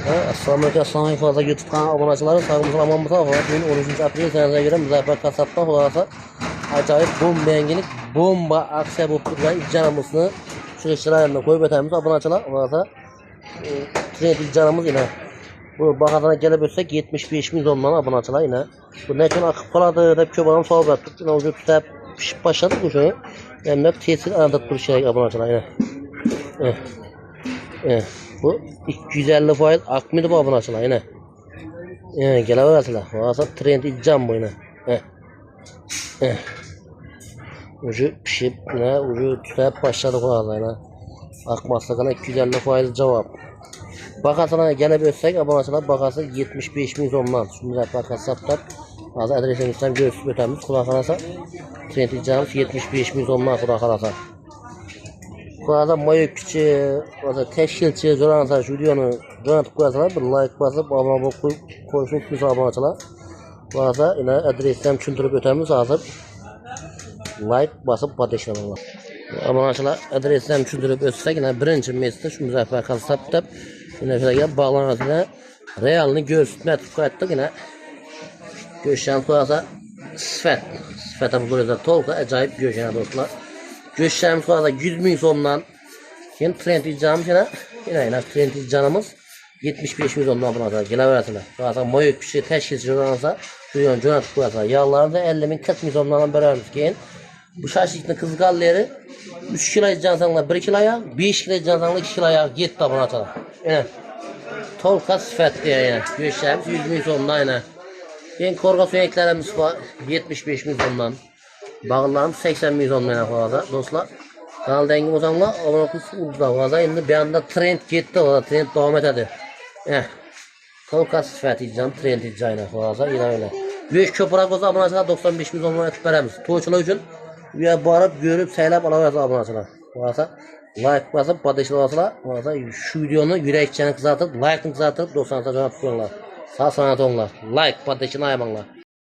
Assalamu alaikum fazla YouTube kanalı abonachilari sağımızın aman mısın? Bugün 13. April senesiga göre Muzaffer Kasap'tan xulasa acayip bomba yangilik, bomba aksiya bo'lib turgan ijjanimizni surishtiraylarni qo'yib o'tamiz obunachilar. Xulasa trend ijjanimiz ina. Bu bahadan kelib o'tsak 75 ming so'mdan obunachilar ina. Bundan keyin aqib qoladi deb ko'p odam savol berdi. Ina o'zi tutab pishib boshladi bu shuni. Endi tezkor aniqlab turish kerak obunachilar ina. Bu 250 faiz akmidi bu obunachilar ina. Kelaverasizlar. Xulasa trend ijjam bu ina. Ucu pişip ne ucu tutab başladı koyarlar. Akmaslıkına 250 faiz cevap. Bakasına gelip ötsek abonaçılar bakası 75 ming so'mdan. Şimdi bakası saptab. Hazır adresimizden gösterip ötemiz. Kulağa kalasa trend icamız 75 ming so'mdan kulağa kalasa. Kulağa mayo küçü, teşkilçi, zoransa şu videonu jonatıp koyarsalar bir like basıp abone koysun kimse abonaçılar. Kulağa yine adresimden çündürüp ötemiz hazır. Like basıp paylaşalım. Abonachilar adresdan tushuntirib o'tsak, yine birinchi mesda shu Muzaffer Kasapda yine shunga bog'lanadigan realni ko'rsatib qo'ydik. Yine go'shtdan qo'ysa sifat bo'ladi. To'liq ajoyib go'sht do'stlar. Go'shtdan qo'ysa 100 ming so'mdan. Keyin trend ijamiz yine trend ijamimiz 75 ming so'mdan obunachilar kelaverasizlar. Qo'ysa moyo kishi tashkilchi bo'lsa, shu yon jo'natib qo'ysa, yog'larni 50 ming 40 ming so'mdan beramiz. Keyin bu şaşlıklı kızgalları 3 kilo cansanlar 1 kiloya, 5 kilo cansanlar 2 kiloya gitti abonachilar. Yani tolka sifat diye yani. Göçlerimiz 100 ming so'mdan yani. Keyin korga suyaklarimiz var 75 ming so'mdan. Bağlarımız 80 ming so'mdan fazla dostlar. Kanalda yangi bo'lsanglar obuna qilib endi bu yerda trend ketdi, trend davom etadi. Tolka sifat ijam trend ijayna fazla ilerle. Beş köpürak olsa abonachilar 95 ming so'mdan aytib beramiz. To'ychilar uchun bu yerga borib, ko'rib, saylab olaverasiz abonachilar. Bo'lsa like bosib, paylaşlasizlar. Bo'lsa shu videoni yurakchani qizartirib, like'ni qizartirib, do'stlarga jo'natib qo'yinglar. Sog' salomat bo'linglar. Like, paylaşni ayamanglar.